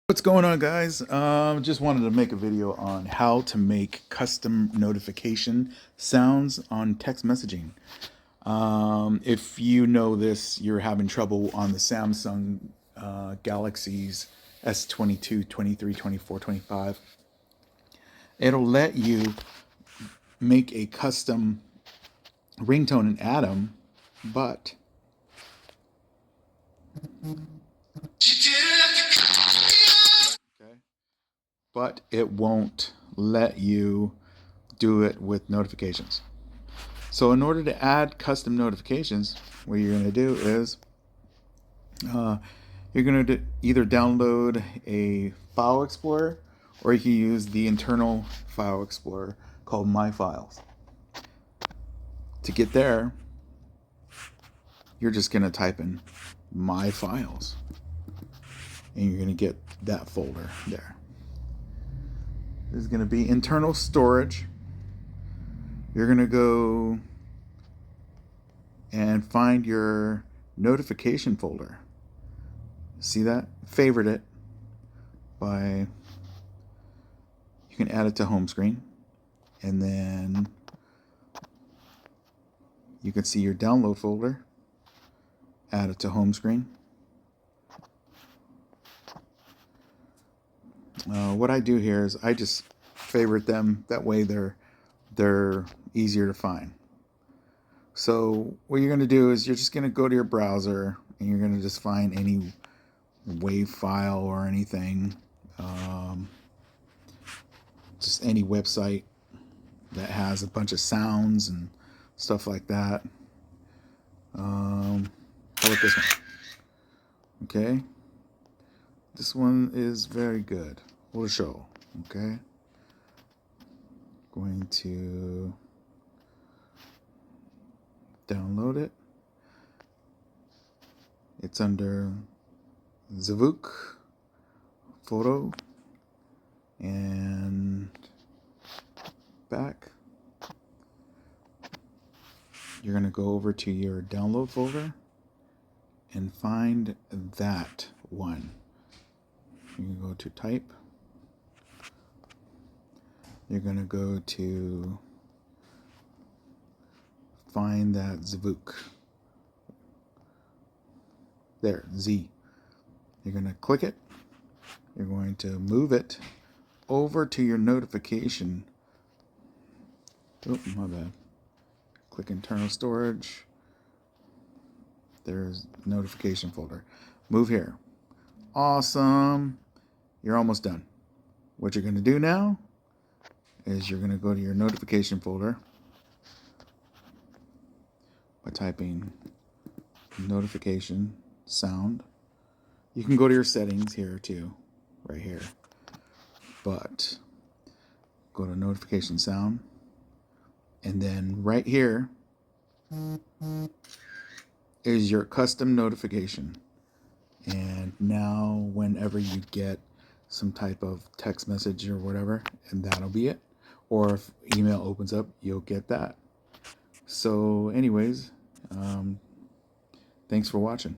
What's going on, guys? Just wanted to make a video on how to make custom notification sounds on text messaging. If you know this, you're having trouble on the Samsung Galaxies S22, 23, 24, 25. It'll let you make a custom ringtone in Atom, but okay, but it won't let you do it with notifications. So in order to add custom notifications, what you're going to do is you're going to either download a file explorer, or you can use the internal file explorer called My Files. To get there, you're just going to type in My Files, and you're going to get that folder there. This is going to be internal storage. You're going to go and find your notification folder. See that? Favorite it by, you can add it to home screen, and then you can see your download folder, add it to home screen. What I do here is I just favorite them, that way they're easier to find. So what you're going to do is you're just going to go to your browser and you're going to just find any WAV file or anything, just any website that has a bunch of sounds and stuff like that. How about this one? Okay, this one is very good. We'll show. Okay, going to download it. It's under Zvuk photo and back. You're going to go over to your download folder and find that one. You can go to type. You're going to go to find that Zvuk. There, Z. You're going to click it. You're going to move it over to your notification. Oh, my bad. Click internal storage. There's notification folder. Move here. Awesome. You're almost done. What you're going to do now is you're going to go to your notification folder by typing notification sound. You can go to your settings here too, right here. But go to notification sound, and then right here is your custom notification. And now whenever you get some type of text message or whatever, and that'll be it. Or if email opens up, you'll get that. So anyways, thanks for watching.